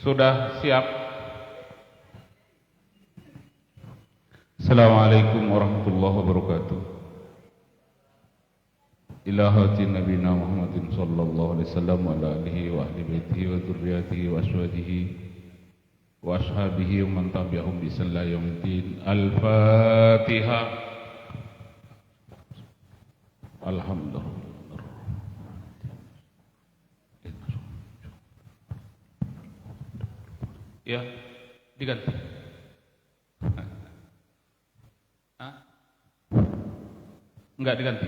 Sudah siap? Assalamualaikum warahmatullahi wabarakatuh. Ila hati Nabi Muhammadin sallallahu alaihi wasallam wa ala alihi wa ahli baitihi wa dzurriyyatihi wa ashabihi wa ashabihi wa man tabi'ahum bi ihsan ila yaumiddin. Al-Fatihah. Alhamdulillah. Ya, diganti. Hah? Enggak diganti.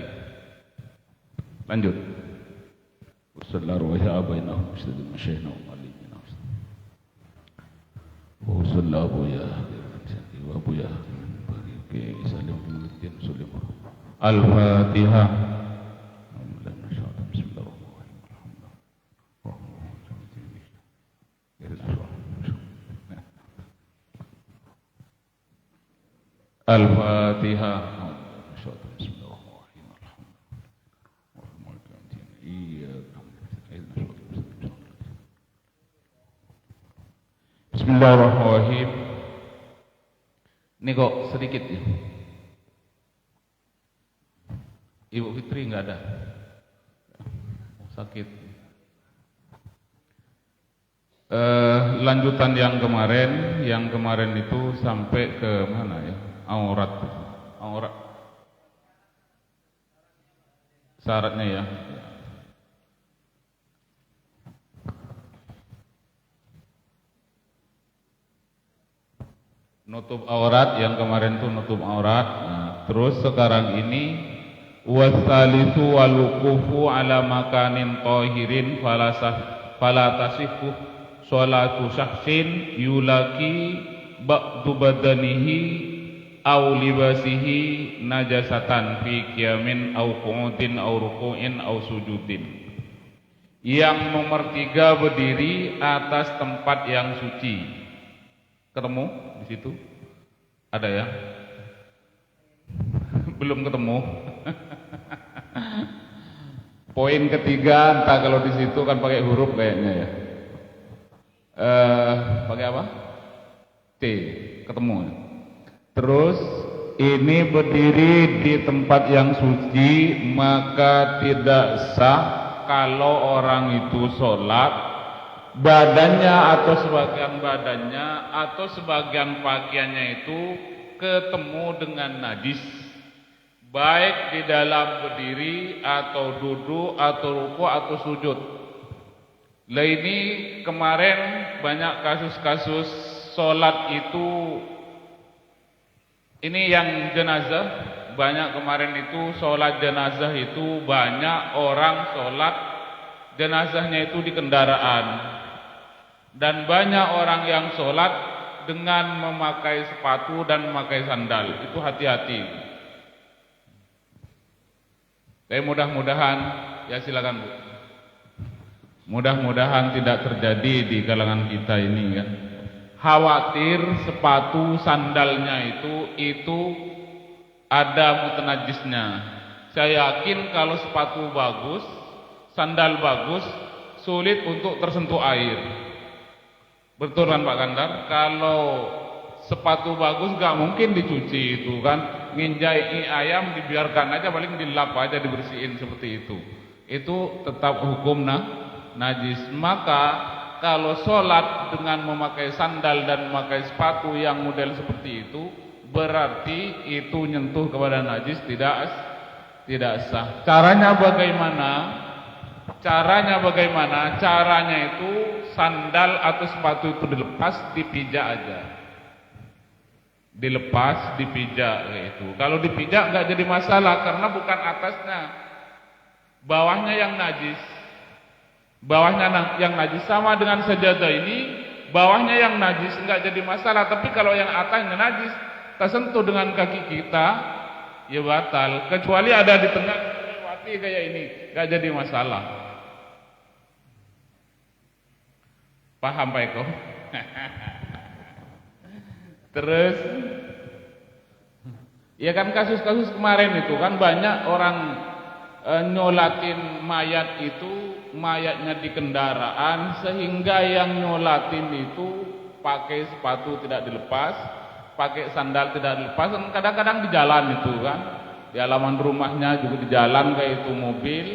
Lanjut. Wassallallahu ya bainahum muslimin masyaihna wa alimina. Wassallahu ya wa buya. Oke, salim kemudian salim. Al-Fatihah. Al-Fatihah. Bismillahirrahmanirrahim. Ini kok sedikit ya. Ibu Fitri nggak ada. Sakit. Lanjutan yang kemarin itu sampai ke mana ya? Aurat syaratnya ya. Nutup aurat yang kemarin itu nutup aurat. Nah, terus sekarang ini wasalisu walukufu ala makanin tohirin fala tasifu sholatu syahsin yulaki ba'du badanihi au libasihi najasatan fi qiyamin au qu'udin au ruku'in au sujudin. Yang nomor 3 berdiri atas tempat yang suci. Ketemu di situ? Ada ya? Belum ketemu. Poin ketiga, entah kalau di situ kan pakai huruf kayaknya ya. Pakai apa? T. Ketemu. Terus ini berdiri di tempat yang suci, maka tidak sah kalau orang itu sholat badannya atau sebagian badannya atau sebagian pakaiannya itu ketemu dengan najis, baik di dalam berdiri atau duduk atau ruku atau sujud. Lah ini kemarin banyak kasus-kasus sholat itu. Ini yang jenazah, banyak kemarin itu sholat jenazah itu banyak orang sholat jenazahnya itu di kendaraan. Dan banyak orang yang sholat dengan memakai sepatu dan memakai sandal. Itu hati-hati. Tapi mudah-mudahan, ya silakan Bu. Mudah-mudahan tidak terjadi di kalangan kita ini kan. Khawatir sepatu sandalnya itu ada mutanajisnya. Saya yakin kalau sepatu bagus, sandal bagus, sulit untuk tersentuh air. Betul kan Pak Kandar? Kalau sepatu bagus gak mungkin dicuci itu kan. Nginjai ayam dibiarkan aja, paling dilap aja, dibersihin seperti itu. Itu tetap hukum najis. Maka kalau sholat dengan memakai sandal dan memakai sepatu yang model seperti itu, berarti itu nyentuh kepada najis, tidak sah. Caranya bagaimana? Caranya itu sandal atau sepatu itu dilepas, dipijak aja. Dilepas, dipijak itu. Kalau dipijak nggak jadi masalah karena bukan atasnya, bawahnya yang najis. Bawahnya yang najis sama dengan sajadah ini, bawahnya yang najis enggak jadi masalah, tapi kalau yang atasnya najis tersentuh dengan kaki kita ya batal, kecuali ada di tengah lewati kayak ini, enggak jadi masalah. Paham Pak Eko? Terus ya kan kasus-kasus kemarin itu kan banyak orang nyolatin mayat itu, mayatnya di kendaraan, sehingga yang nyolatin itu pakai sepatu tidak dilepas, pakai sandal tidak dilepas, kadang-kadang di jalan itu kan, di halaman rumahnya juga di jalan kayak itu mobil,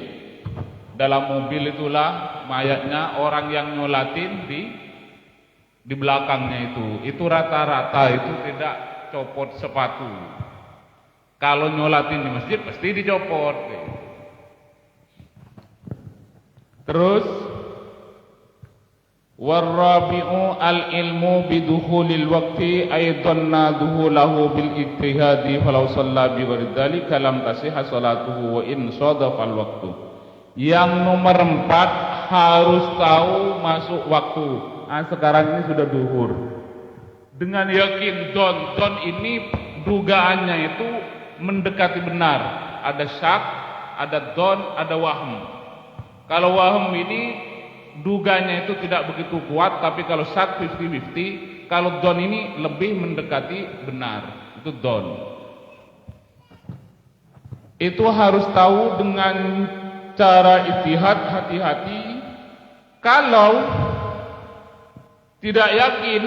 dalam mobil itulah mayatnya, orang yang nyolatin di belakangnya itu rata-rata itu tidak copot sepatu. Kalau nyolatin di masjid pasti dicopot. Terus warabi'u al-ilmu bidukhulil waqti aidan duhulahu bil ijtihadi falau shalla bi ghairi dzalika lam tasihha salatuhu wa in sadafa al-waqtu. Yang nomor 4 harus tahu masuk waktu. Sekarang ini sudah duhur. Dengan yakin don ini dugaannya itu mendekati benar. Ada syak, ada don, ada wahm. Kalau wahm ini duganya itu tidak begitu kuat, tapi kalau syak 50-50, kalau don ini lebih mendekati benar. Itu don. Itu harus tahu dengan cara ijtihad, hati-hati. Kalau tidak yakin,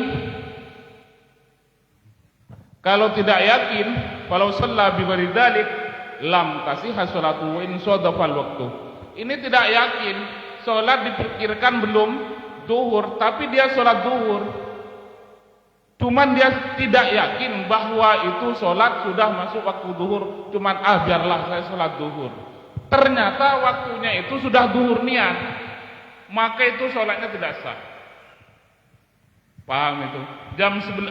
kalau shalla bi ghairi dzalik lam tasihha salatu wa in sadafal waktu. Ini tidak yakin, sholat diperkirakan belum duhur, tapi dia sholat duhur. Cuman dia tidak yakin bahwa itu sholat sudah masuk waktu duhur. Cuman biarlah saya sholat duhur. Ternyata waktunya itu sudah duhur niat, maka itu sholatnya tidak sah. Paham itu?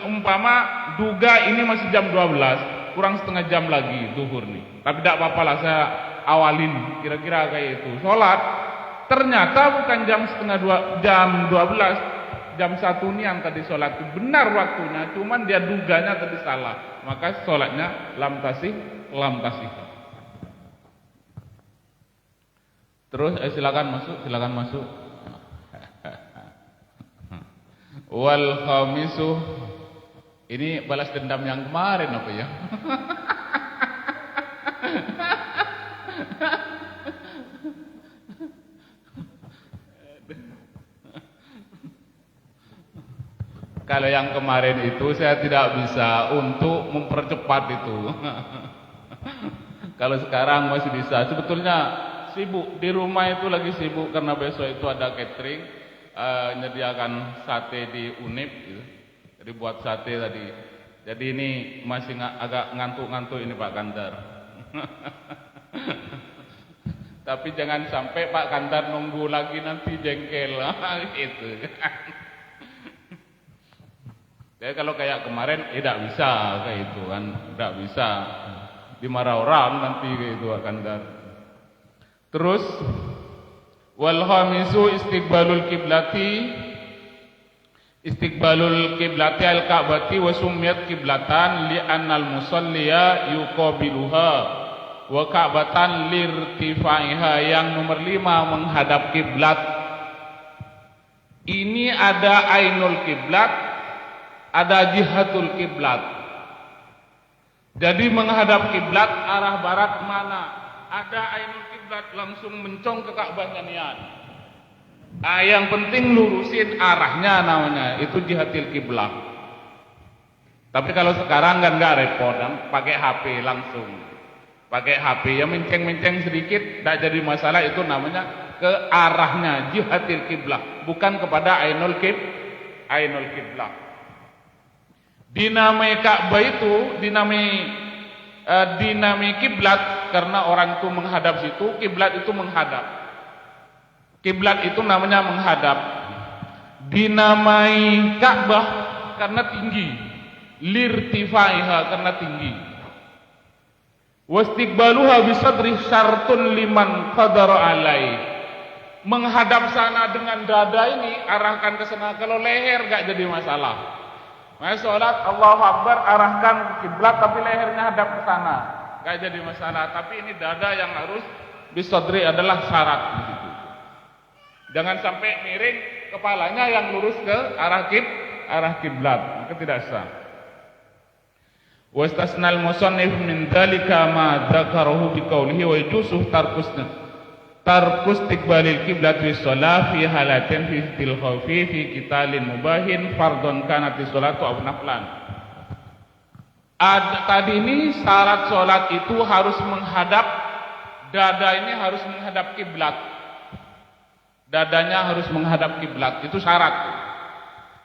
Umpama duga ini masih jam 12, kurang setengah jam lagi duhur nih. Tapi tidak apa-apa lah, saya awalin kira-kira kayak itu. Sholat ternyata bukan jam 12, jam 1 nian tadi sholat itu benar waktunya, cuman dia duganya tadi salah, maka sholatnya lam tasih. Terus silakan masuk. Wal khamisu, ini balas dendam yang kemarin apa ya? Kalau yang kemarin itu saya tidak bisa untuk mempercepat itu. Kalau sekarang masih bisa. Sebetulnya sibuk di rumah itu, lagi sibuk karena besok itu ada catering, menyediakan sate di Unip gitu. Jadi buat sate tadi. Jadi ini masih agak ngantuk-ngantuk ini Pak Kandar. Tapi jangan sampai Pak Kandar nunggu lagi nanti jengkel gitu. Jadi kalau kayak kemarin tidak bisa kayak itu kan, tidak bisa dimarah orang nanti kayak itu Pak Kandar. Terus wal khamisu istiqbalul kiblati al-ka'bati wa summiyat kiblatan li annal musalliya yuqabiluha wa ka'batan lirtifaiha. Yang nomor 5 menghadap kiblat. Ini ada ainul kiblat, ada jihatul kiblat. Jadi menghadap kiblat arah barat mana? Ada ainul kiblat langsung mencong ke Ka'bahnya niat. Yang penting lurusin arahnya, namanya itu jihatil kiblat. Tapi kalau sekarang kan nggak repot kan, pakai HP langsung. Pakai HP ya, menceng-menceng sedikit tidak jadi masalah, itu namanya ke arahnya jihatil kiblat, bukan kepada ainul kiblat. Dinamai Ka'bah itu dinamai kiblat karena orang itu menghadap situ, kiblat itu menghadap. Kiblat itu namanya menghadap. Dinamai Ka'bah karena tinggi, lirtifaiha karena tinggi. Wastiqbaluha bisadri syartun liman qadara alai. Menghadap sana dengan dada ini, arahkan ke sana. Kalau leher gak jadi masalah. Sholat Allahu Akbar, arahkan ke kiblat tapi lehernya hadap ke sana, gak jadi masalah. Tapi ini dada yang harus bisadri adalah syarat begitu. Jangan sampai miring kepalanya yang lurus ke arah kiblat, maka tidak sah. Wastasnal musannif min dzalika ma dzakarahu bi qawlihi wa yajuzu tarkus istiqbalil qiblat fi shalah fi halatin fi istil khawfi fi qitalin mubahin fardhon kanat sholatu aw naflan. Tadi ini syarat sholat itu harus menghadap dada, ini harus menghadap kiblat. Dadanya harus menghadap kiblat, itu syarat.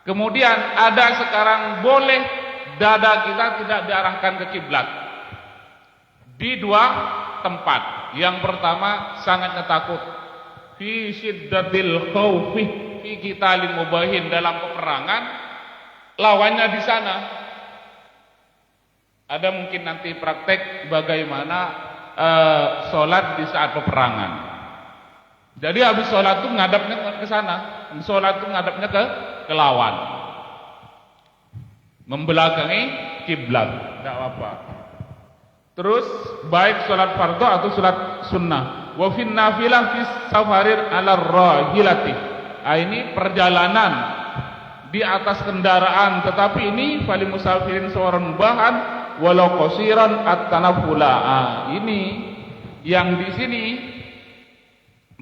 Kemudian ada sekarang boleh dada kita tidak diarahkan ke kiblat di dua tempat. Yang pertama sangatnya takut, fi syiddatil khaufi fi qitalin mubahin, dalam peperangan lawannya di sana. Ada mungkin nanti praktek bagaimana sholat di saat peperangan. Jadi habis sholat tuh ngadapnya ke sana, sholat tuh ngadapnya ke lawan, membelakangi kiblat, tidak apa-apa. Terus baik sholat fardhu atau sholat sunnah. Wa fin nafilah fi safarir ala rahilati. Ini perjalanan di atas kendaraan, tetapi ini fali musafirin seorang mubahan walau qasiran at-tanafula. Ini yang di sini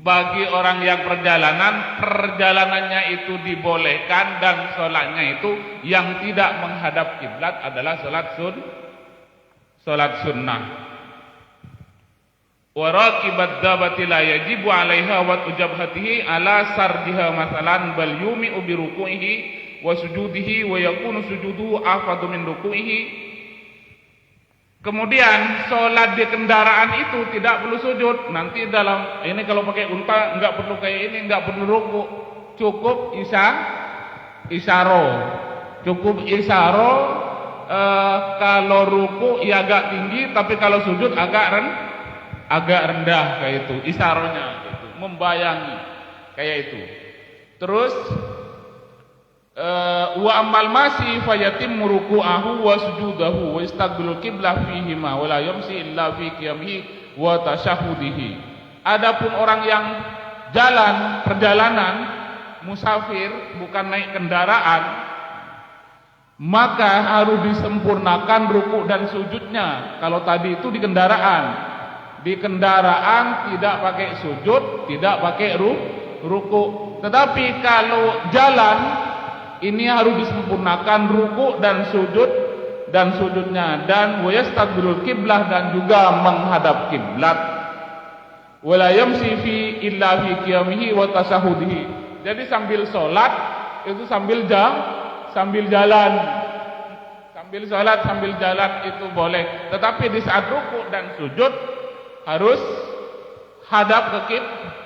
bagi orang yang perjalanannya itu dibolehkan, dan sholatnya itu yang tidak menghadap kiblat adalah sholat sunnah. Wa raqibat dabati la yajibu 'alaiha wa ujabhatihi ala sardiha masalan bal yumi'u bi ruku'ihi wa sujudihi wa yakunu sujuduhu afdhu min ruku'ihi. Kemudian sholat di kendaraan itu tidak perlu sujud. Nanti dalam ini kalau pakai unta enggak perlu kayak ini, enggak perlu ruku, cukup isyaro. Cukup isyaro. Kalau ruku ya agak tinggi, tapi kalau sujud agak rendah kayak itu. Isyaronya gitu, membayangi kayak itu. Terus wa amal masih fayatim ruku'ahu wa sujudahu wa istaqbilul qiblah fihi ma wa la yamsi illa fi qiyamihi wa tasyahudihi. Adapun orang yang perjalanan musafir, bukan naik kendaraan, maka harus disempurnakan ruku dan sujudnya. Kalau tadi itu di kendaraan tidak pakai sujud, tidak pakai ruku. Tetapi kalau jalan ini harus disempurnakan ruku dan sujudnya, dan wa yastaqbilul qiblah, dan juga menghadap kiblat. Wala yamsi fi illa fi qiyamihi wa tasyahudihi. Jadi sambil sholat itu sambil jalan, sambil sholat sambil jalan itu boleh. Tetapi di saat ruku dan sujud harus hadap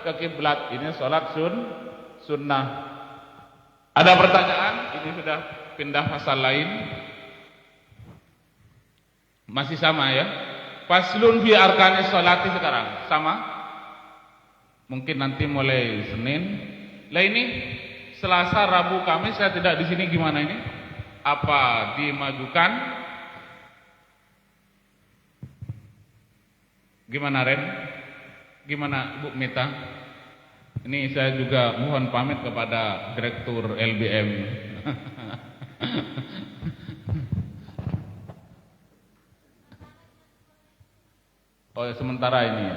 ke kiblat. Ini sholat sunnah. Ada pertanyaan? Ini sudah pindah pasal lain. Masih sama ya. Faslun fi arkanis sholati sekarang sama. Mungkin nanti mulai Senin. Lah ini Selasa, Rabu, Kamis saya tidak di sini, gimana ini? Apa dimajukan? Gimana Ren? Gimana Bu Mita? Ini saya juga mohon pamit kepada Direktur LBM. Oh, sementara ini.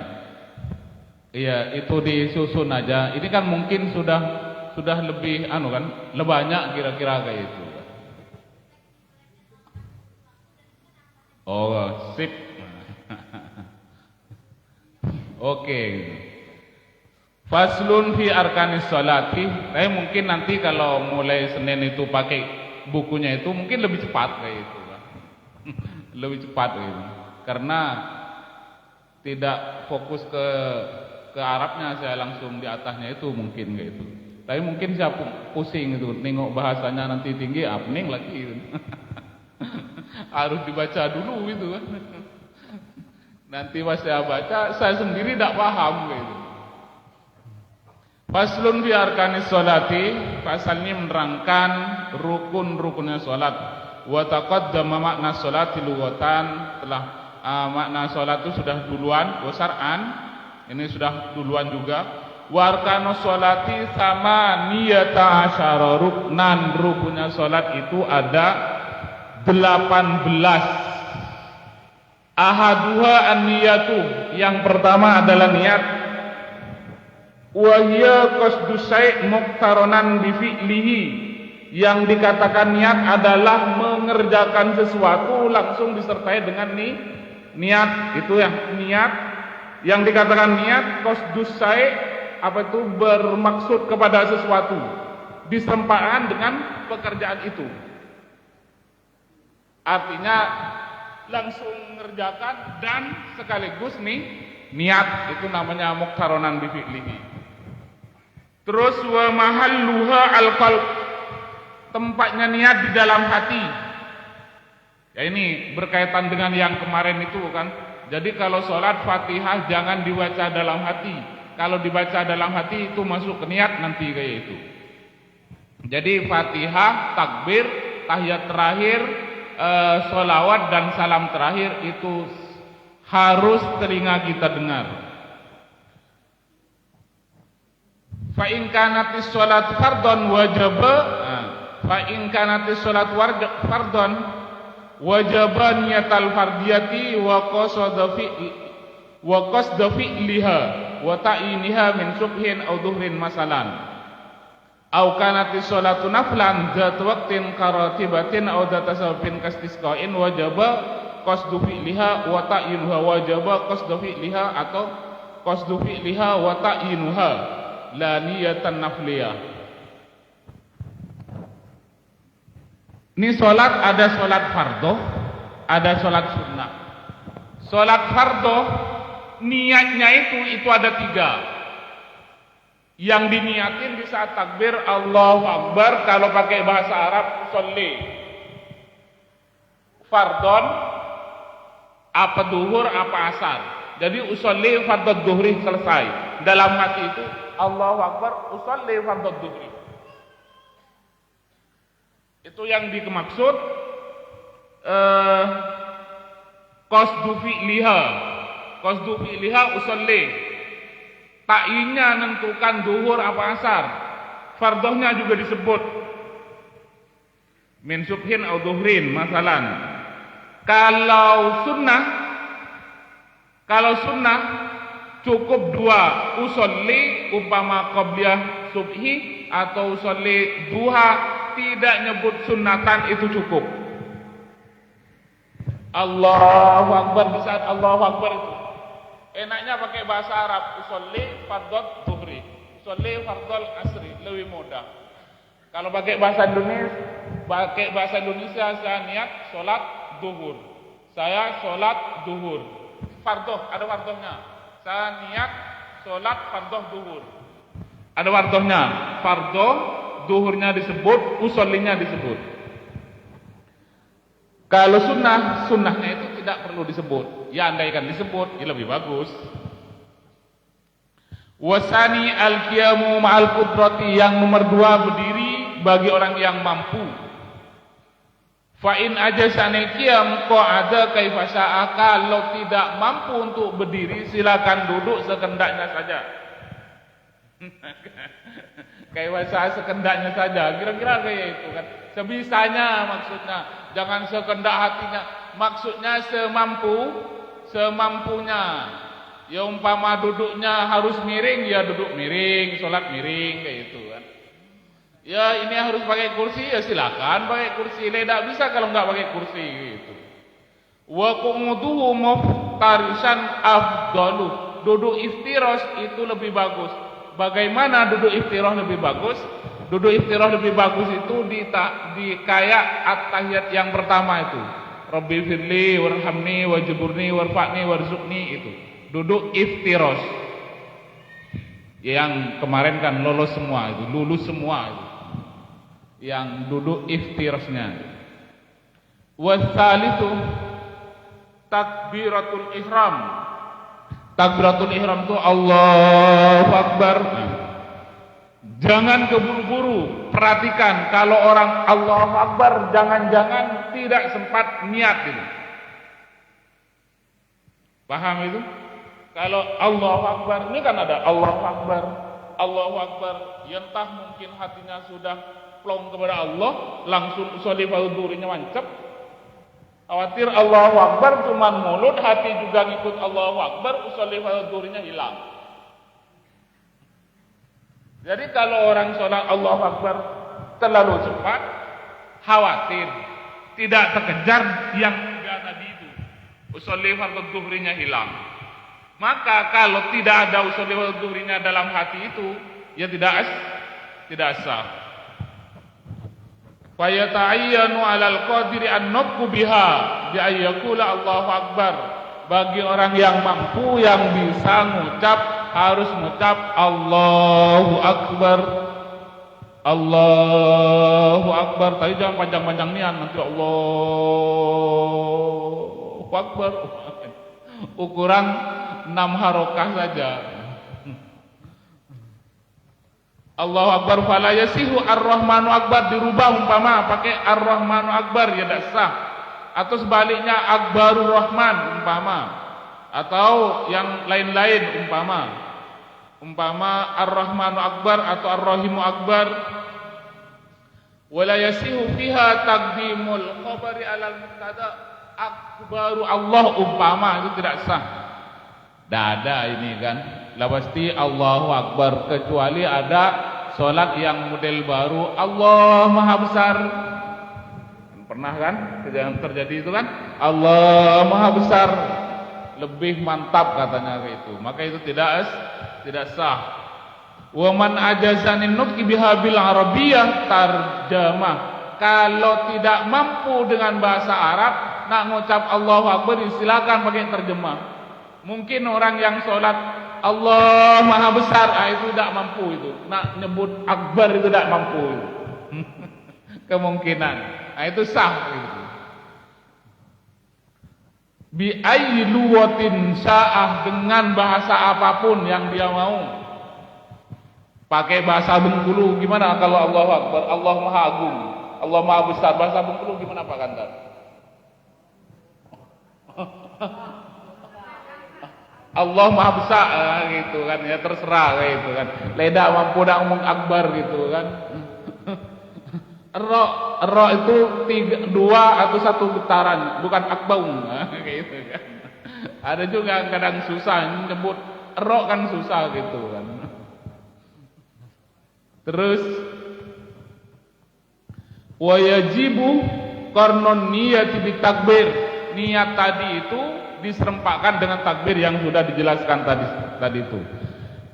Iya, itu disusun aja. Ini kan mungkin sudah lebih lebih banyak kira-kira kayak itu. Oh, sip. Oke. Faslun fi arkanis sholati. Tapi mungkin nanti kalau mulai Senin itu pakai bukunya itu mungkin lebih cepat kayak itu. Lebih cepat gitu. Karena tidak fokus ke Arabnya, saya langsung di atasnya itu mungkin kayak itu. Tapi mungkin saya pusing itu, nengok bahasanya nanti tinggi, pening lagi gitu. Harus dibaca dulu gitu kan. Nanti pas saya baca, saya sendiri tidak paham gitu. Faslun fi arkanis sholati, pasal ini menerangkan rukun-rukunnya sholat. Wa taqaddama makna sholati lughatan, telah makna sholat itu sudah duluan, wa syar'an ini sudah duluan juga. Wa arkanus sholati sama niyata asyara ruknan, rukunnya sholat itu ada 18 Ahaduha an-niyatu, yang pertama adalah niat. Wa hiya qasdu syai' muqtaronan bi fi'lihi, yang dikatakan niat adalah mengerjakan sesuatu langsung disertai dengan niat. Itu yang niat. Yang dikatakan niat qasdu syai', apa itu, bermaksud kepada sesuatu, disempurnakan dengan pekerjaan itu. Artinya langsung mengerjakan dan sekaligus niat, itu namanya muqtaronan bi fi'lihi. Terus wa mahalluha al-qalb, tempatnya niat di dalam hati. Ya, ini berkaitan dengan yang kemarin itu kan. Jadi kalau sholat Fatihah jangan dibaca dalam hati. Kalau dibaca dalam hati itu masuk ke niat nanti kayak itu. Jadi Fatihah, takbir, tahiyat terakhir, sholawat dan salam terakhir itu harus telinga kita dengar. Fa in kanatis sholat fardhon wajaba, fa in kanatis sholat fardhon wajaba niyatal fardiyati wa qasda fi'liha wa ta'iniha min subhin aw dhuhrin masalan. Au kanatis sholatu naflan zat waqtin karatibatin aw zat sababin kastisqain wajaba qasdu fi'liha wa ta'inuha, wajaba qasdu fi'liha atau qasdu fi'liha wa ta'inuha la niyatan nafliyah. Ini sholat, ada sholat fardhu, ada sholat sunnah. Sholat fardhu niatnya itu ada 3. Yang diniatin di saat takbir Allahu Akbar, kalau pakai bahasa Arab sholli. Fardhon apa duhur apa asar. Jadi usolli fardhon duhri selesai. Dalam hati itu Allahu Akbar usolli fardhon duhri. Itu yang dimaksud qasdu fi'liha. Qasdu fi'liha usolli. Ta'innya nentukan duhur apa asar. Fardhohnya juga disebut min subhin au duhrin masalan. Kalau sunnah cukup 2, usolli umpama qabliyah subhi atau usolli duha, tidak nyebut sunnatan, itu cukup. Allahu Akbar, di saat Allahu Akbar itu enaknya pakai bahasa Arab, usolli fardhon dhuhri, usolli fardhon asri, lebih mudah. Kalau pakai bahasa Indonesia, saya niat sholat duhur, saya sholat duhur, fardhoh, ada fardhohnya. Saya niat sholat fardhoh duhur, ada fardhohnya. Fardhoh duhurnya disebut, usollinya disebut. Kalau sunnahnya itu tidak perlu disebut. Ya andaikan disebut, ya lebih bagus. Wasani al-qiyamu ma'al qudrati, yang nomor 2 berdiri bagi orang yang mampu. Fa in ajasanil qiyam qa'ada kaifa sya'a, kalau tidak mampu untuk berdiri silakan duduk sekendaknya saja. Kaifa sya'a, sekendaknya saja. Kira-kira kayak itu kan. Sebisanya maksudnya, jangan sekendak hatinya. Maksudnya semampunya. Ya umpama duduknya harus miring, ya duduk miring, sholat miring kayak itu kan. Ya ini harus pakai kursi, ya silakan pakai kursi. Tidak bisa kalau nggak pakai kursi gitu. Wa qu'uduhu muftarisan afdalu, duduk iftiros itu lebih bagus. Bagaimana duduk iftiroh lebih bagus? Duduk iftirah lebih bagus itu di kayak at-tahiyat yang pertama itu. Rabbi firli warhamni wajburni warfa'ni warzuqni, itu. Duduk iftiros. Yang kemarin kan lulus semua itu, itu. Yang duduk iftirosnya. Wassalitu takbiratul ihram. Takbiratul ihram itu Allahu Akbar. Jangan keburu-buru, perhatikan kalau orang Allahu Akbar jangan-jangan tidak sempat niat itu. Paham itu? Kalau Allahu Akbar ini kan ada Allahu Akbar, entah mungkin hatinya sudah plong kepada Allah, langsung usolli fardhu duhurnya mancep. Khawatir Allahu Akbar cuman mulut, hati juga ngikut Allahu Akbar, usolli fardhu zuhurnya hilang. Jadi kalau orang sholat Allahu Akbar terlalu cepat, khawatir tidak terkejar yang tiga tadi itu, usolli fardhu zuhurnya hilang. Maka kalau tidak ada usolli fardhu zuhurnya dalam hati itu, ya tidak sah. Fayata'ayyanu 'alal qadiri an-nutqu biha bi ayyakula Allahu Akbar. Bagi orang yang mampu, yang bisa ngucap, harus ngucap Allahu Akbar. Allahu Akbar. Tapi jangan panjang-panjang nian, nanti Allahu Akbar. Ukuran 6 harokah saja. Allahu Akbar fala yasihu ar-Rahmanu Akbar, dirubah umpama pakai ar-Rahmanu Akbar ya tidak sah, atau sebaliknya Akbarur Rahman umpama, atau yang lain-lain umpama ar-Rahmanu Akbar atau ar-Rahimu Akbar. Wala yasihu fiha taqdimul khabari alal mubtada, akbaru Allah umpama, itu tidak sah. Dada ini kan lah pasti Allahu Akbar, kecuali ada sholat yang model baru Allah Maha Besar. Pernah kan terjadi itu kan, Allah Maha Besar lebih mantap katanya itu, maka itu tidak sah. Wa man ajazanin nutqi biha bil arabiyyah tarjamah, kalau tidak mampu dengan bahasa Arab nak ngucap Allahu Akbar silakan pakai terjemah. Mungkin orang yang sholat Allah Maha Besar, itu tidak mampu itu. Nak nyebut Akbar itu tidak mampu itu. Kemungkinan. Itu sah itu. Bi ayyi luwatin sya'ah, dengan bahasa apapun yang dia mau. Pakai bahasa Bengkulu gimana kalau Allahu Akbar? Allah Maha Agung, Allah Maha Besar, bahasa Bengkulu gimana Pak Kandar? Allah Maha Besar gitu kan, ya terserah gitu kan. Leda mampu nak ngomong Akbar gitu kan. Ro itu 2 atau 1 getaran, bukan akbaung gitu kan. Ada juga kadang susah nyebut ro kan susah gitu kan. Terus wa yajibu qarnun niyati bitakbir, niat tadi itu diserempakkan dengan takbir yang sudah dijelaskan tadi itu.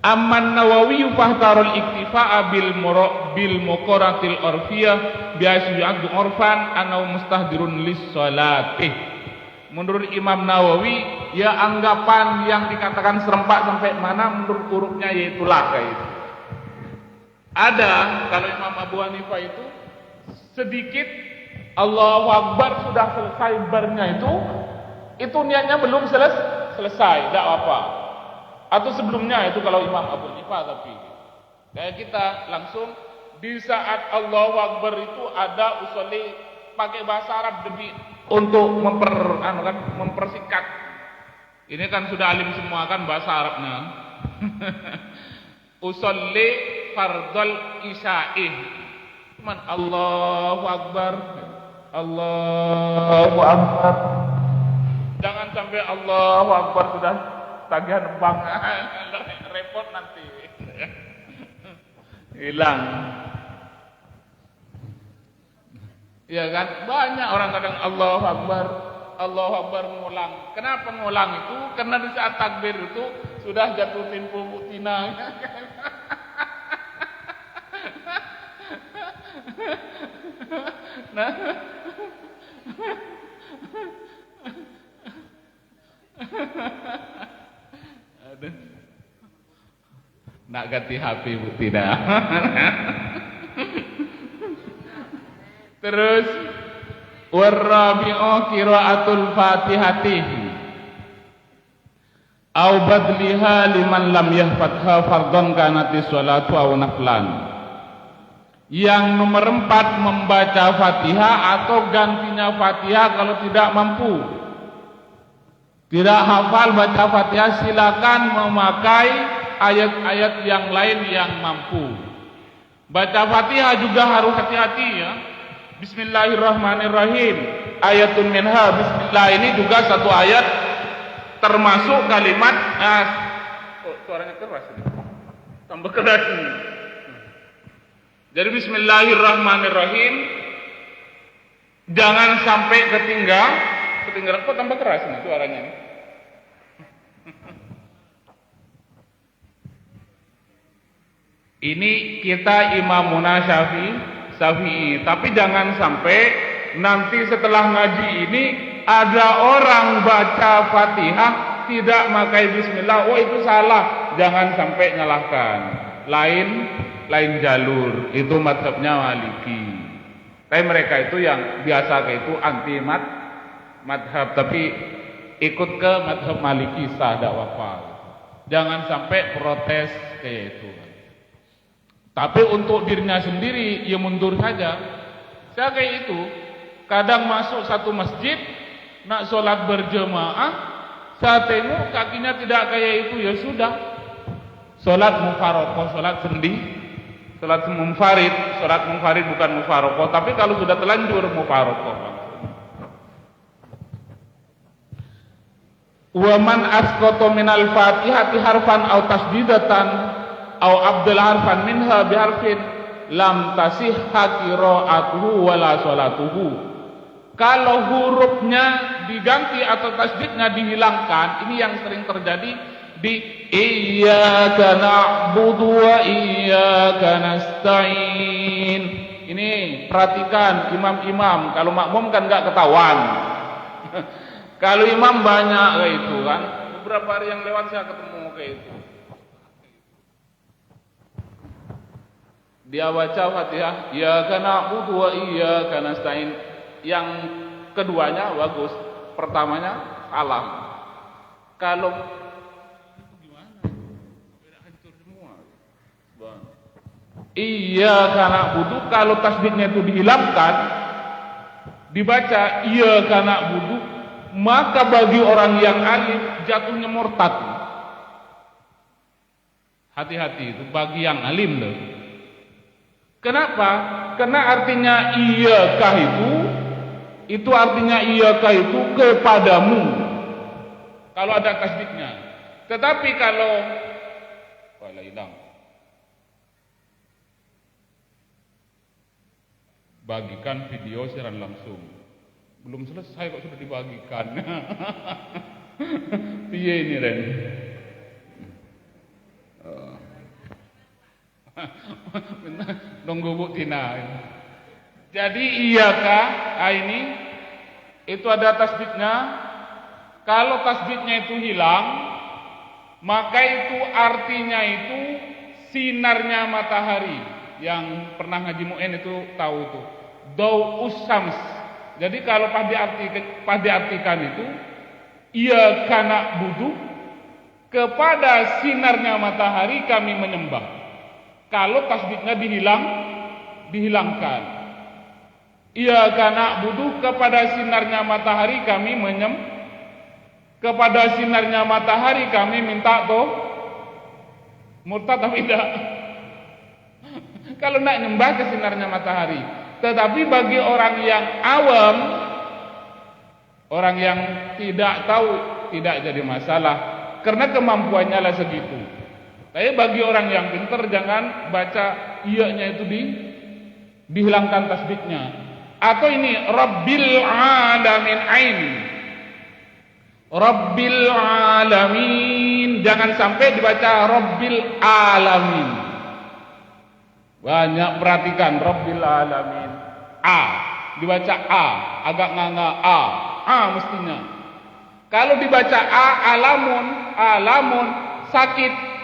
Amman Nawawi fahtarul iktifa'a bil muqaratil urfiyah biasa yu'addu urfan anau mustahdirun lis salati. Menurut Imam Nawawi, ya anggapan yang dikatakan serempak sampai mana menurut hurufnya yaitu kayak itu. Ada kalau Imam Abu Hanifah itu sedikit Allahu Akbar sudah selesai barnya itu niatnya belum selesai, tidak apa. Atau sebelumnya itu kalau Imam Abu Hanifah, tapi kayak kita langsung di saat Allahu Akbar itu ada usolli pakai bahasa Arab demi untuk mempersingkat. Ini kan sudah alim semua kan bahasa Arabnya. Usolli fardhal isya'i. Cuman Allahu Akbar, Allahu Akbar. Jangan sampai Allahu Akbar sudah tagihan bank, repot nanti. Hilang. Ya kan? Banyak orang kadang Allahu Akbar mengulang. Kenapa mengulang itu? Karena di saat takbir itu sudah jatuh tempo mutina. Nah, aduh, nak ganti HP bu tidak. Terus warrabi'u qiraatul Fatihati au badliha liman lam yahfadha fardhan kanati sholatu aw naflan. Yang nomor 4 membaca Fatihah atau gantinya Fatihah kalau tidak mampu. Tidak hafal baca Fatihah, silakan memakai ayat-ayat yang lain yang mampu. Baca Fatihah juga harus hati-hati ya. Bismillahirrahmanirrahim. Ayatun minha. Bismillah ini juga satu ayat termasuk kalimat suaranya keras ini. Tambah keras ini. Jadi Bismillahirrahmanirrahim. Jangan sampai ketinggalan. Kok tambah keras ini suaranya ini? Ini kita imamuna Syafi'i. Tapi jangan sampai nanti setelah ngaji ini ada orang baca Fatihah tidak pakai bismillah. Oh itu salah. Jangan sampai nyalahkan. Lain jalur. Itu mazhabnya Maliki. Tapi mereka itu yang biasa kayak itu anti madhab. Tapi ikut ke madhab Maliki sah dak apa. Jangan sampai protes kayak itu. Tapi untuk dirinya sendiri, ya mundur saja. Saya kayak itu, kadang masuk satu masjid, nak sholat berjemaah, saya tengok kakinya tidak kayak itu, ya sudah. Sholat mufarokoh, sholat sendi, sholat munfarid bukan mufarokoh. Tapi kalau sudah telanjur mufarokoh. Wa man asqata minal fatihati harfan aw tasdidatan au abdul harfan minha biharfin lam tasihha qira'atuhu wala sholatuhu. Kalau hurufnya diganti atau tasdidnya dihilangkan, ini yang sering terjadi di iyyaka na'budu wa iyyaka nasta'in. Ini perhatikan imam-imam, kalau makmum kan enggak ketahuan. Kalau imam banyak kayak itu kan. Beberapa hari yang lewat saya ketemu kayak itu. Dia baca Fatihah, iyyaka na'budu wa iyyaka nasta'in. Yang keduanya bagus, pertamanya salah. Kalau itu gimana? Beda hancur semua. Iyyaka na'budu, kalau tasdidnya itu dihilangkan, dibaca iyyaka na'budu, maka bagi orang yang alim jatuhnya murtad. Hati-hati itu bagi yang alim loh. Kenapa? Karena artinya iyakah itu artinya iyakah itu kepadamu. Kalau ada tasdidnya. Tetapi kalau hilang. Bagikan video siaran langsung. Belum selesai kok sudah dibagikan. Piye ini Ren? Nunggu Bu Tina. Jadi iyaka ini itu ada tasdidnya. Kalau tasdidnya itu hilang, maka itu artinya itu sinarnya matahari. Yang pernah ngaji Mu'in itu tahu itu. Dau'us syams. Jadi kalau diartikan itu iyaka na'budu, kepada sinarnya matahari kami menyembah. Kalau tasdidnya dihilangkan. Iyyaka na'budu, kepada sinarnya matahari kami kepada sinarnya matahari kami minta murtad atau tidak? Kalau nak nyembah ke sinarnya matahari. Tetapi bagi orang yang awam, orang yang tidak tahu, tidak jadi masalah karena kemampuannya lah segitu. Tapi bagi orang yang pintar jangan baca iya-nya itu dihilangkan tasdidnya. Atau ini Rabbil alamin ain. Rabbil alamin, jangan sampai dibaca Rabbil alamin. Banyak perhatikan Rabbil alamin. A dibaca A, agak nganga A mestinya. Kalau dibaca alamun sakit.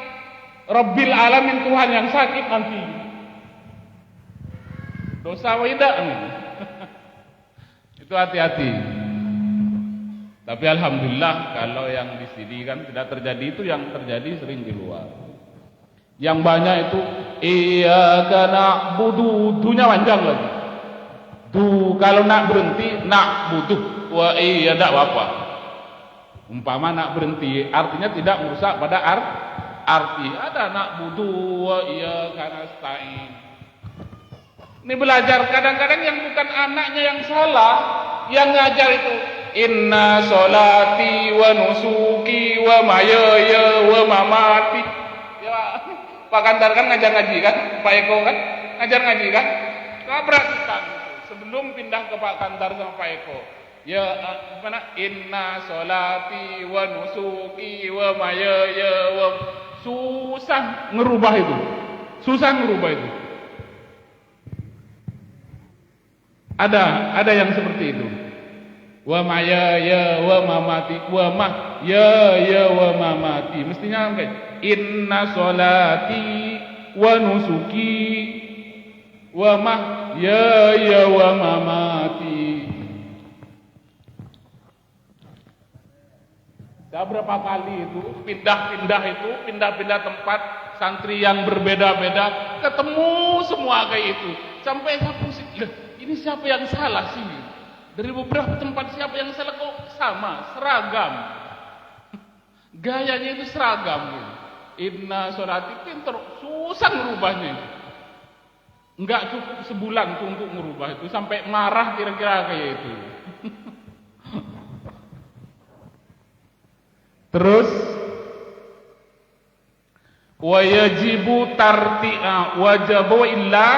Rabbil alamin, Tuhan yang sakit nanti. Dosa tidak nih. Itu hati-hati. Tapi alhamdulillah kalau yang di sini kan tidak terjadi, itu yang terjadi sering di luar. Yang banyak itu iyyaka na'budu, dunya panjang lagi. Kalau nak berhenti nak butuh wa iya tak apa. Umpama nak berhenti artinya tidak merusak pada arti. Ada nak butuh wa iya kana stain. Ini belajar, kadang-kadang yang bukan anaknya yang salah, yang ngajar itu inna sholati wa nusuki wa mayaya wa mamati. Ya, Pak Kantar kan ngajar ngaji kan, Pak Eko kan ngajar ngaji kan. Nah, perhatikan sebelum pindah ke Pak Kantar sama Pak Eko. Ya, mana inna sholati wa nusuki wa mayaya wa, susah ngerubah itu. Susah ngerubah itu. Ada yang seperti itu. Wa mayaya wa mamati wa ma ya wa mamati. Mestinya kayak inna sholati wa nusuki wa ma ya wa mamati. Dah berapa kali itu pindah-pindah tempat, santri yang berbeda-beda, ketemu semua kayak itu. Sampai saya pusing, ini siapa yang salah sih? Dari beberapa tempat siapa yang salah kok sama, seragam. Gayanya itu seragam gitu. Inna sholati pinter, susah ngerubahnya itu. Enggak cukup sebulan untuk ngerubah itu, sampai marah kira-kira kayak itu. Terus wajibu tarti'a wajabu illa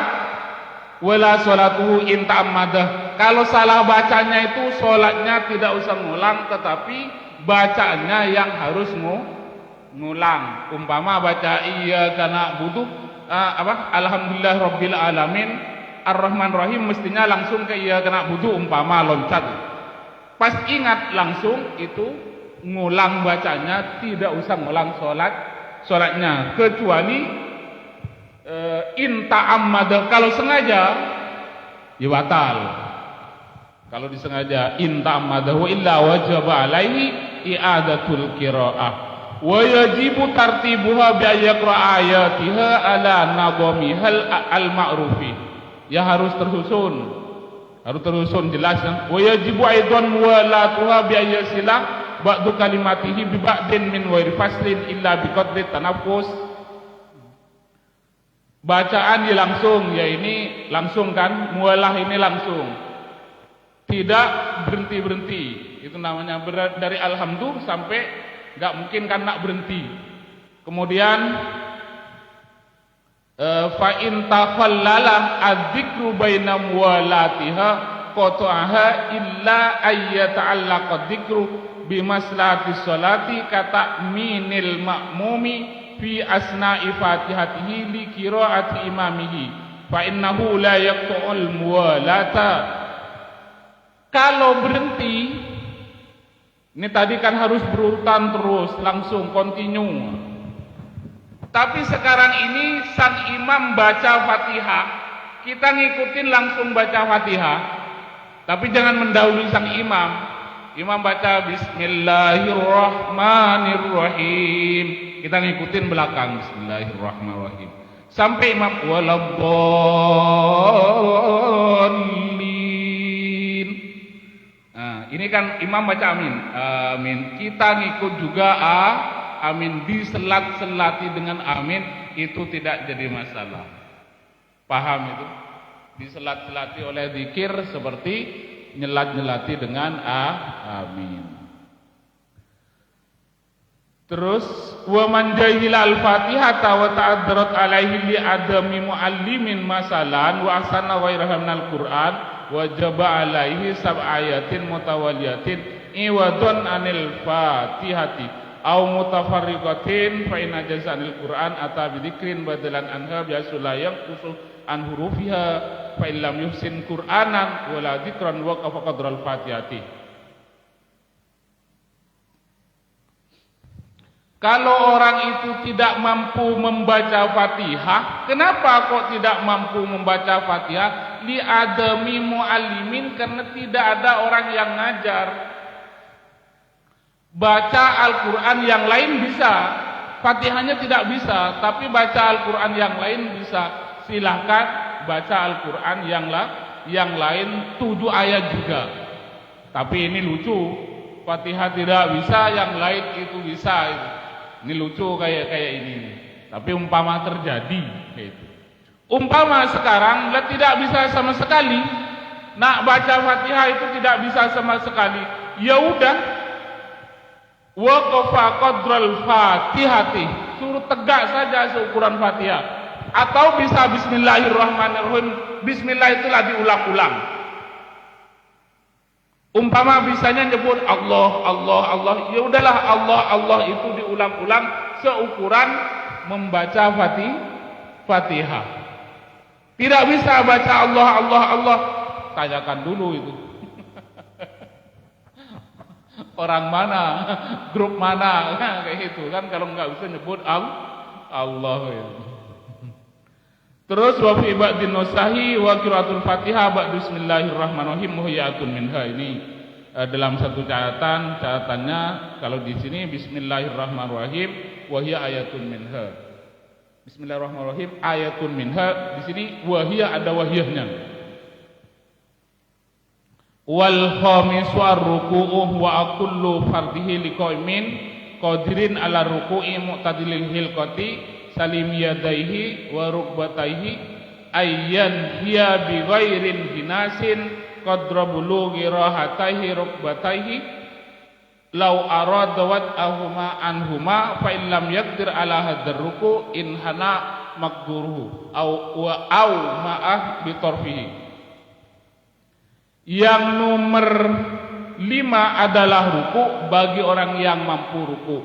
wala sholatuhu in ta'ammadah. Kalau salah bacanya itu sholatnya tidak usah ngulang, tetapi bacaannya yang harus ngulang. Umpama baca iyyaka na'budu alhamdulillah rabbil alamin arrahman rahim, mestinya langsung ke iyyaka na'budu, umpama loncat. Pas ingat langsung itu ngulang bacanya, tidak usah ngulang sholatnya, kecuali in ta'ammadah, kalau sengaja ya batal. Kalau disengaja in ta'ammadah wa illa wajaba alaihi i'adatul qiraah wa yajibu tartibuha bi ayaqra ayatiha ala nadhamihal al-ma'rufi. Ya harus tersusun jelas kan. Wa yajibu aidan walatuha bi ayasilah ba'du kalimatihi bi ba'din min wairi faslin illa bi qadri tanaffus. Bacaan ya langsung, ya ini langsung kan, mualah ini langsung, tidak berhenti-berhenti. Itu namanya dari alhamdulillah sampai nggak mungkin kan nak berhenti. Kemudian fa in takhallala adzikru baina muwalatiha qata'aha illa ayyata'allaqa dzikru bimaslahati sholati kata minil ma'mumi fi asna'i fatihatihi li qiraati imamihi fa innahu la yaqta'ul muwalata. Kalau berhenti, ini tadi kan harus berurutan terus, langsung continue. Tapi sekarang ini sang imam baca Fatihah, kita ngikutin langsung baca Fatihah, tapi jangan mendahului sang imam. Imam baca Bismillahirrahmanirrahim, kita ngikutin belakang Bismillahirrahmanirrahim sampai imam waladdallin. Nah, ini kan imam baca amin, amin. Kita ngikut juga amin, diselat-selati dengan amin, itu tidak jadi masalah. Paham itu? Diselat-selati oleh zikir seperti nyelat-nyelati dengan amin. Terus wa man jahila al-Fatihah wa ta'addarat alaihi li adami muallimin masalan wa ahsana wa irhamnal Qur'an wajaba alaihi sab'ayatin mutawaliyatin iwadun anil Fatihati aw mutafarriqatin fa in ajazanil Qur'an ata bidzikrin badalan anha biasulayang khusus an hurufiha fa illam yuhsin Qur'anan wala dzikran wa qadral Fatihati. Kalau orang itu tidak mampu membaca Fatihah, kenapa kok tidak mampu membaca Fatihah? Li adami muallimin, karena tidak ada orang yang ngajar. Baca Al-Qur'an yang lain bisa, Fatihahnya tidak bisa, tapi baca Al-Qur'an yang lain bisa. Silahkan baca Al-Qur'an yang lain 7 ayat juga. Tapi ini lucu, Fatihah tidak bisa, yang lain itu bisa. Ini lucu kayak ini. Tapi umpama terjadi kayak itu. Umpama sekarang tidak bisa sama sekali, nak baca Fatihah itu tidak bisa sama sekali, ya udah, waqafa qadral Fatihati, suruh tegak saja seukuran Fatihah, atau bisa Bismillahirrahmanirrahim, Bismillah itulah diulang-ulang. Umpama bisanya nyebut Allah, Allah, Allah, ya udahlah Allah, Allah itu diulang-ulang seukuran membaca Fatihah. Tidak bisa baca Allah, Allah, Allah, tanyakan dulu itu. Orang mana, grup mana, kayak gitu kan, kalau nggak bisa nyebut Allah itu. Terus wa fi ba'din nusahi wa qiraatul Fatihah ba'da bismillahirrahmanirrahim muhyatun minha, ini dalam satu catatannya kalau di sini bismillahirrahmanirrahim wa hiya ayatun minha. Bismillahirrahmanirrahim ayatun minha, di sini wa hiya ada wahyahnya. Wal khamisu ar-ruku'u wa kullu fardihi liqaimin qadirin ala ruku'i mu'tadilil hilqati salim yadaihi wa rukbataihi ayyan hiya bi ghairin hinasin qadra bulughi rahataihi rukbataihi law arada wad'ahuma anhuma fa in lam yaqdir ala hadzal ruku' in hana maqduruhu au ma'ah bi tarfihi. Yang nomor 5 adalah ruku bagi orang yang mampu ruku.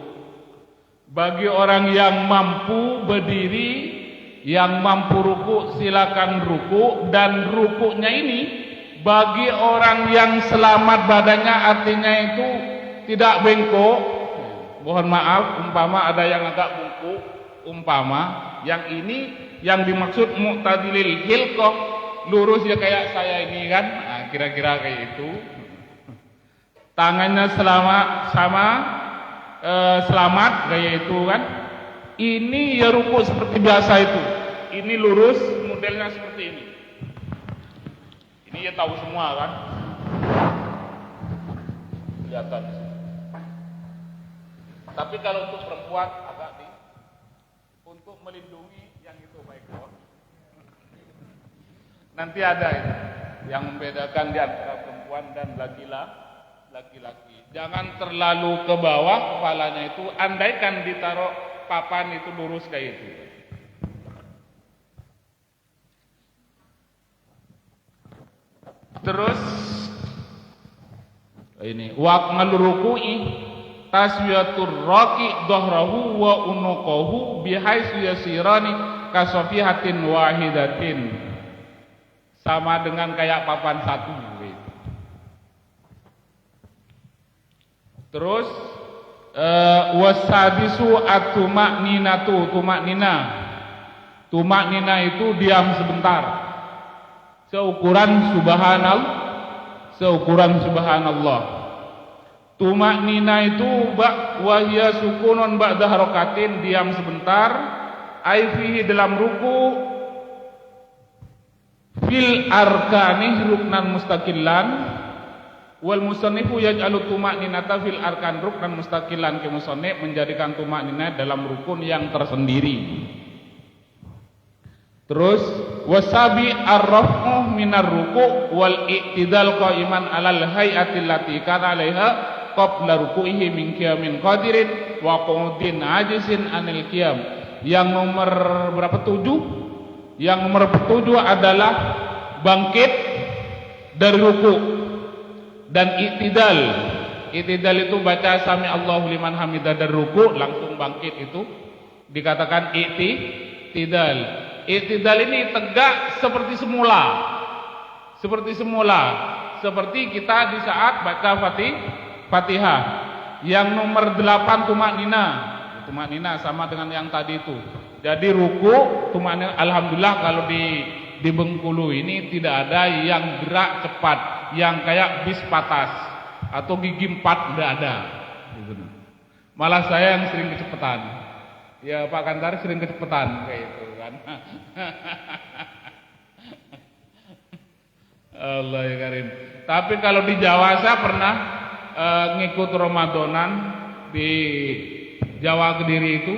Bagi orang yang mampu berdiri, yang mampu ruku silakan ruku, dan rukuknya ini bagi orang yang selamat badannya, artinya itu tidak bengkok. Mohon maaf, umpama ada yang agak bungkuk, umpama yang ini yang dimaksud mu'tadilil hilqah, lurus ya kayak saya ini kan, nah, kira-kira kayak itu. Tangannya selamat kayak itu kan. Ini ya ruku seperti biasa itu. Ini lurus, modelnya seperti ini. Ini ya tahu semua kan. Kelihatan. Tapi kalau untuk perempuan agak untuk melindungi yang itu baik bawah. Nanti ada itu yang membedakan di antara perempuan dan laki-laki. Jangan terlalu ke bawah kepalanya itu, andaikan ditaruh papan itu lurus kayak itu. Terus ini waqnal ruku'i taswiyatur raqi dhahrahu wa unuqahu bihaitsu yasirani kasafihatin wahidatin, sama dengan kayak papan satu gitu. Terus wasadisu at-tumakninatu, tumaknina itu diam sebentar seukuran subhanallah. Tumaknina itu wa hiya sukunun ba'da harakatin, diam sebentar, ai fihi dalam ruku, fil arkani ruknan mustaqillan, wal musannifu yaj'alu tumakninata fil arkan ruknan mustaqillan, ke musannif menjadikan tumaknina dalam rukun yang tersendiri. Terus wasabi ar-raf'u minar ruku' wal i'tidal qa'iman 'alal hay'ati allati kana 'alaiha qabla ruku'ihi min qiyamin qadirin wa qu'udin 'ajizin 'anil qiyam. Yang nomor berapa? 7. Yang nomor 7 adalah bangkit dari ruku dan i'tidal. I'tidal itu baca sami Allahu liman hamidah dari ruku langsung bangkit, itu dikatakan i'tidal. I'tidal ini tegak seperti semula. Seperti kita di saat baca Fatihah. Yang nomor 8 tumaknina sama dengan yang tadi itu. Jadi ruku tumaknina, alhamdulillah kalau di Bengkulu ini tidak ada yang gerak cepat, yang kayak bis patas atau gigi 4, tidak ada. Malah saya yang sering kecepatan. Ya Pak Kantar sering kecepatan kayak itu kan. Allah ya karim. Tapi kalau di Jawa saya pernah ngikut Ramadanan di Jawa Kediri itu,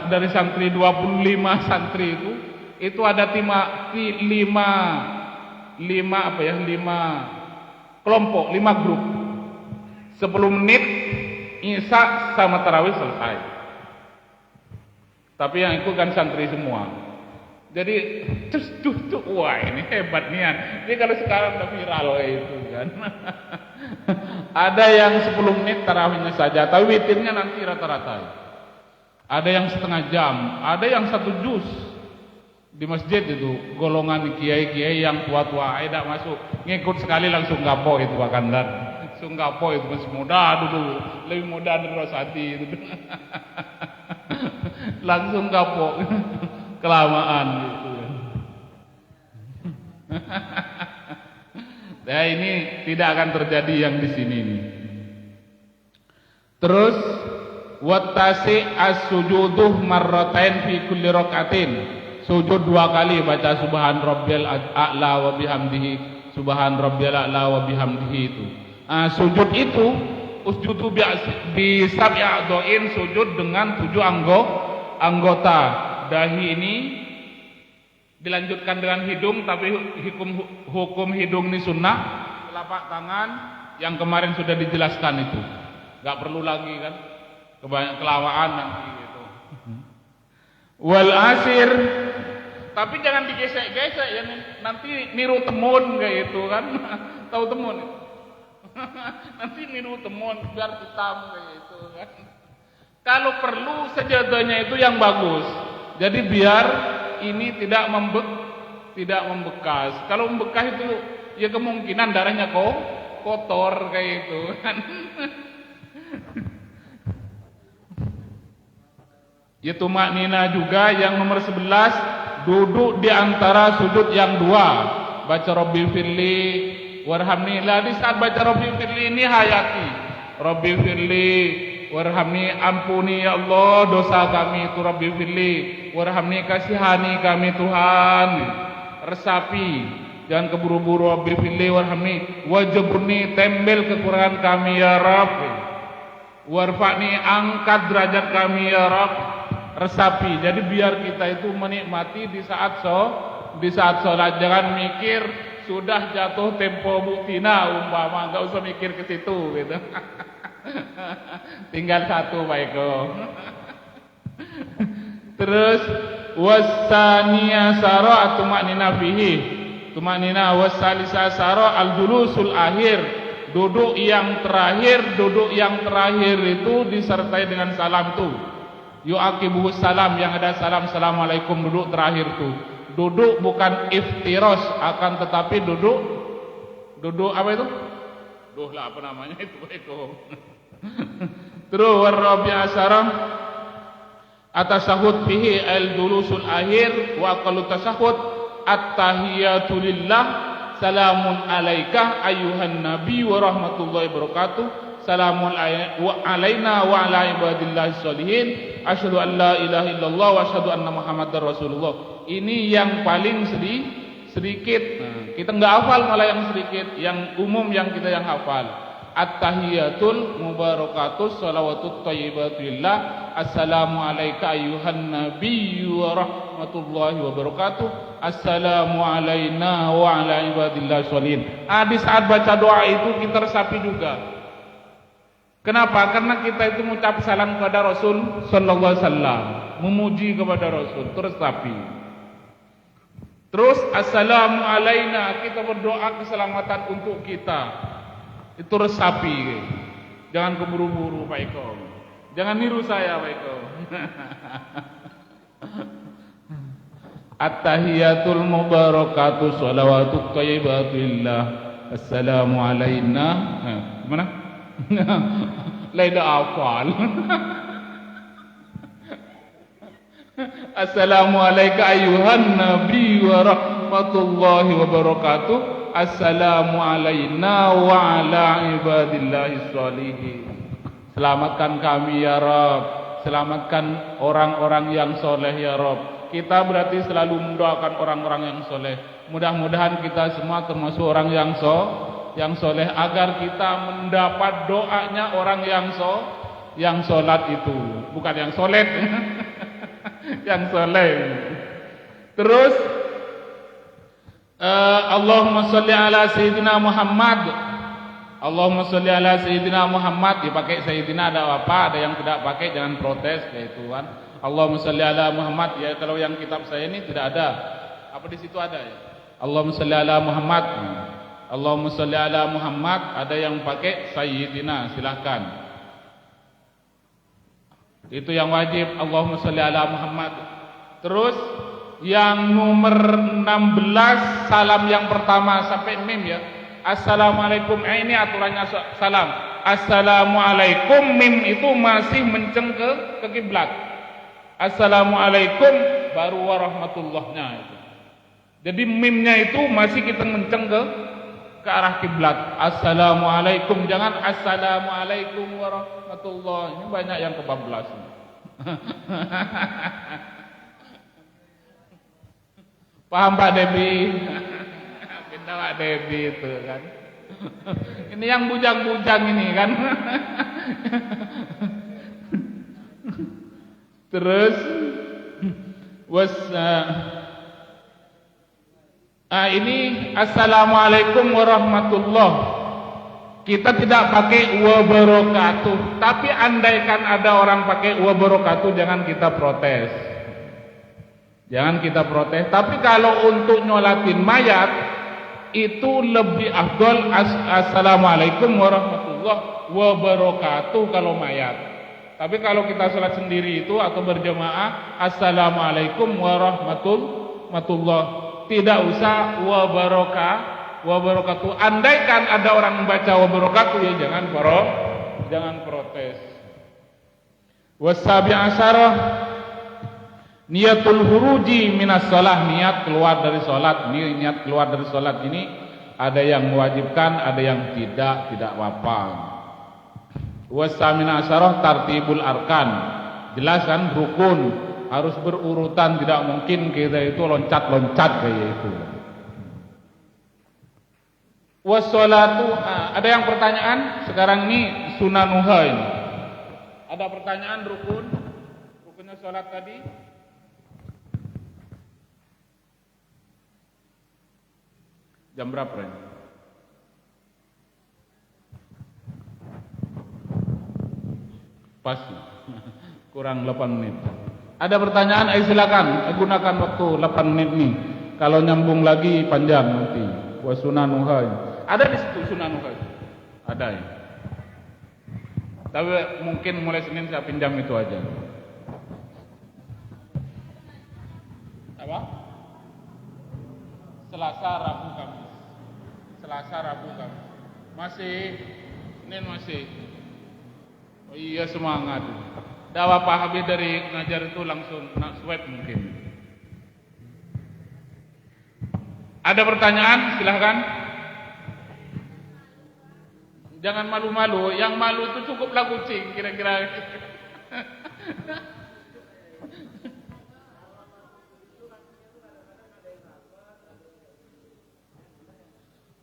dari santri 25 santri itu itu ada lima kelompok, 5 grup. 10 menit Isya sama tarawih selesai. Tapi yang ikut kan santri semua. Jadi wah ini hebat nian. Ini kalau sekarang udah viral itu kan. Ada yang 10 menit tarawihnya saja, tapi witirnya nanti rata-rata. Ada yang setengah jam, ada yang 1 juz. Di masjid itu golongan kiai-kiai yang tua-tua tidak masuk, ngikut sekali langsung kapok itu Pak Kandar. Langsung kapok itu masih muda dulu, lebih muda dari Rosati itu. Langsung kapok. Kelamaan gitu. Nah, ini tidak akan terjadi yang di sini nih. Terus wattasi as-sujuduh marratain fi kulli rakaatin. Sujud 2 kali baca subhan rabbiyal a'la wa bihamdihi, subhan rabbiyal a'la wa bihamdihi itu. Sujud itu usjudu bi sab'i a'dha'in, sujud dengan 7 anggota. Dahi ini dilanjutkan dengan hidung, tapi hukum hidung ini sunnah. Telapak tangan yang kemarin sudah dijelaskan itu, nggak perlu lagi kan, kebanyakan kelawaan nanti gitu. Wal asir, tapi jangan digesek-gesek ya, nanti niru temun kayak itu kan. Tahu temun? Nanti niru temun biar hitam kayak itu kan. Kalau perlu sejadahnya itu yang bagus. Jadi biar ini tidak membekas. Kalau membekas itu ya kemungkinan darahnya kotor kayak itu kan. Ya tumaknina juga yang nomor 11, duduk di antara sujud yang 2. Baca Rabbi firli warhamni. Lah di saat baca Rabbi firli ini hayati. Rabbi firli warhamni, ampuni ya Allah dosa kami itu. Rabbi firli warhamni, kasihani kami Tuhan. Resapi, jangan keburu-buru. Rabbi firli warhamni wajburni, tembel kekurangan kami ya Rabb. Warfa'ni, angkat derajat kami ya Rabb. Resapi, jadi biar kita itu menikmati di saat sholat. Jangan mikir sudah jatuh tempo buktina umpama, nggak usah mikir ke situ gitu. Tinggal 1 Pak Eko. Terus wasaniya sara tumaknina fihi, tumaknina wasalisa sara al-julusul akhir, duduk yang terakhir. Duduk yang terakhir itu disertai dengan salam tuh. Yu'aqibuhu salam, yang ada salam, assalamualaikum, duduk terakhir tuh. Duduk bukan iftiros, akan tetapi duduk apa itu? Duh lah apa namanya itu Pak Eko. Terus warabi asara atasahud fihi al-julusul akhir wa aqallu tasahud at-tahiyatu lillah, salamun alaika ayyuhan nabi wa rahmatullahi wabarakatuh, salamun alaina wa ala ibadillahi sholihin, asyhadu an la ilaha illallah wa asyhadu anna muhammadar rasulullah. Ini yang paling sedikit. Kita nggak hafal malah yang sedikit, yang umum yang kita yang hafal. At-tahiyatul mubarakatus salawatut thayyibatulillah, assalamu alayka ayyuhan nabiyyu wa rahmatullahi wabarakatuh, assalamu alayna wa ala ibadillahi sholihin. Di saat baca doa itu kita resapi juga. Kenapa? Karena kita itu mengucap salam kepada Rasul sallallahu alaihi wasallam, memuji kepada Rasul, terus resapi. Terus assalamu alayna, kita berdoa keselamatan untuk kita. Itu resapi. Jangan keburu-buru Pak Eko. Jangan niru saya Pak Eko. At-tahiyatul mubarakatuh shalawatut thayyibatulillah, assalamu alayna. Gimana? Laida hafal. Assalamu alayka ayyuhan nabi wa rahmatullahi wabarakatuh, assalamu alayna wa ala ibadillahi sholihin. Selamatkan kami ya Rabb, selamatkan orang-orang yang soleh ya Rabb. Kita berarti selalu mendoakan orang-orang yang soleh. Mudah-mudahan kita semua termasuk orang yang soleh, agar kita mendapat doanya orang yang sholat itu, bukan yang solet. Yang soleh. Terus Allahumma sholli ala Sayyidina Muhammad. Allahumma sholli ala Sayyidina Muhammad, dipakai Sayyidina ada apa, ada yang tidak pakai jangan protes kayak itu kan. Allahumma sholli ala Muhammad, ya kalau yang kitab saya ini tidak ada. Apa di situ ada ya? Allahumma sholli ala Muhammad. Allahumma sholli ala Muhammad, ada yang pakai Sayyidina, silahkan. Itu yang wajib, Allahumma sholli ala Muhammad. Terus yang nomor 16 salam yang pertama sampai mim ya. Assalamualaikum. Ini aturannya salam. Assalamualaikum, mim itu masih menceng ke kiblat. Assalamualaikum baru warahmatullahnya itu. Jadi mimnya itu masih kita menceng ke arah kiblat. Assalamualaikum, jangan assalamualaikum warahmatullahi. Ini banyak yang kebablas. Paham Pak Debi? Kita Pak Debi itu kan. Ini yang bujang-bujang ini kan. Terus ini assalamualaikum warahmatullah. Kita tidak pakai wabarakatuh. Tapi andaikan ada orang pakai wabarakatuh, jangan kita protes. Jangan kita protes. Tapi kalau untuk nyolatin mayat itu lebih afdol assalamualaikum warahmatullahi wabarakatuh kalau mayat. Tapi kalau kita sholat sendiri itu atau berjamaah assalamualaikum warahmatullahi, tidak usah wabarakatuh. Andaikan ada orang membaca wabarakatuh ya jangan protes. Wasabi asyarah niatul huruji minas shalah, niat keluar dari salat. Niat keluar dari salat ini ada yang mewajibkan, ada yang tidak apa. Wasamina asyarah tartibul arkan, jelas kan rukun harus berurutan, tidak mungkin kita itu loncat-loncat kayak itu. Wassalatu, ada yang pertanyaan sekarang ini sunanuha ini. Ada pertanyaan rukunnya salat tadi? Jam berapa ini? Pas. Kurang 8 menit. Ada pertanyaan? Silakan. Gunakan waktu 8 menit nih. Kalau nyambung lagi panjang nanti. Wasunanuha. Ada di situ sunanuha. Ada ya. Tapi mungkin mulai Senin saya pinjam itu aja. Apa? Selasa, Rabu, Kamis. Selasa, Rabu, Kamis. Masih, Senin masih. Oh iya semangat. Dakwah Pak Habib dari ngajar itu langsung swab mungkin. Ada pertanyaan? Silahkan. Jangan malu-malu. Yang malu itu cukuplah kucing kira-kira.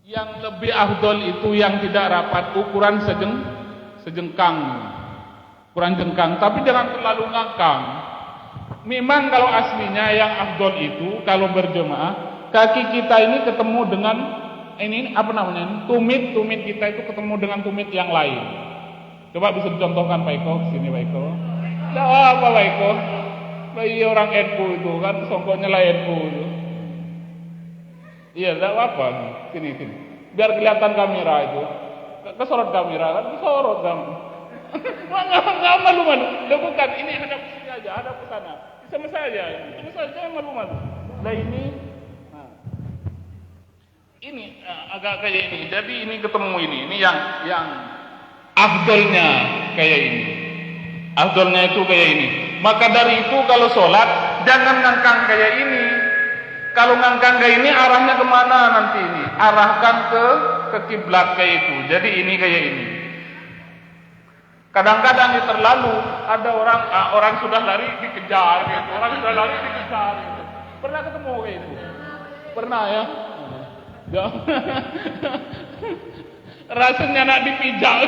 Yang lebih afdol itu yang tidak rapat, ukuran sejengkang, ukuran jengkang, tapi jangan terlalu ngangkang. Memang kalau aslinya yang afdol itu kalau berjemaah, kaki kita ini ketemu dengan ini apa namanya? Tumit kita itu ketemu dengan tumit yang lain. Coba bisa dicontohkan Pak Eko, sini Pak Eko. Tidak apa Pak Eko, bayi orang NU itu kan songkoknya lah NU itu. Iya, tidak apa. Sini. Biar kelihatan kamera itu. Kesorot kamera kan, kesorot kamu. Enggak malu-malu. Loh bukan, ini hadap ke sini aja, hadap ke sana. Sama saja, jangan malu-malu. Nah ini agak kayak ini. Jadi ini ketemu ini yang afdolnya kayak ini. Afdolnya itu kayak ini. Maka dari itu kalau sholat jangan ngangkang kayak ini. Kalau ngangkang kayak ini arahnya kemana nanti ini? Arahkan ke kiblat kayak itu. Jadi ini kayak ini. Kadang-kadang terlalu ada orang sudah lari dikejar gitu. Orang sudah lari dikejar gitu. Pernah ketemu kayak itu? Pernah ya? Rasanya nak dipijak.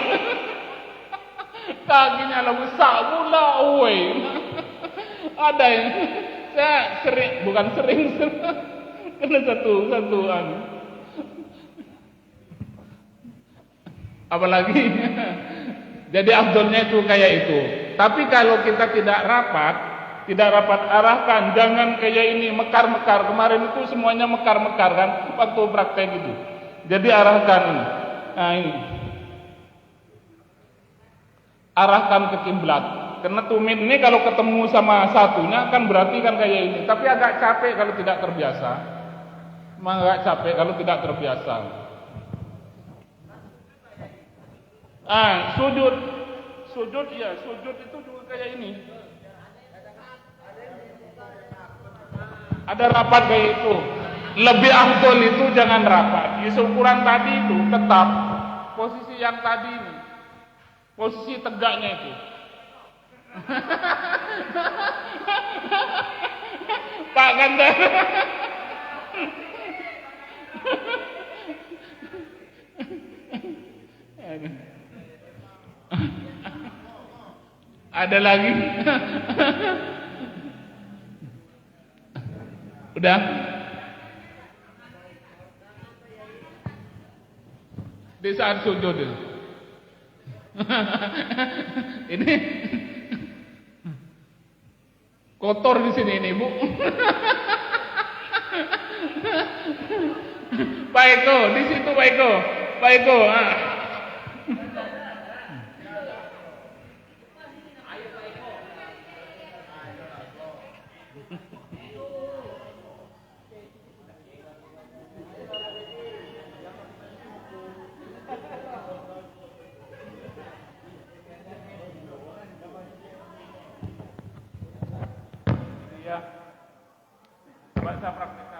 Kakinya lah besar pula, woi. Ada yang Saya sering, bukan sering, karena satu-satuan. Apalagi, jadi afdolnya itu kayak itu. Tapi kalau kita tidak rapat arahkan, jangan kayak ini mekar-mekar. Kemarin itu semuanya mekar-mekar kan, waktu praktek itu. Jadi arahkan ini. Nah ini, arahkan ke kiblat. Karena tumit ini kalau ketemu sama satunya kan berarti kan kayak ini. Tapi agak capek kalau tidak terbiasa. Memang agak capek kalau tidak terbiasa. Sujud ya, sujud itu juga kayak ini. Ada rapat kayak itu. Lebih afdol itu jangan rapat. Di seukuran tadi itu tetap posisi yang tadi ini. Posisi tegaknya itu. Pak Ganda. Ada lagi? Udah? Di saat sujud itu. Ini kotor di sini ini, Bu. Pak Eko, di situ Pak Eko. Pak Eko, Iya. Coba saya praktekkan.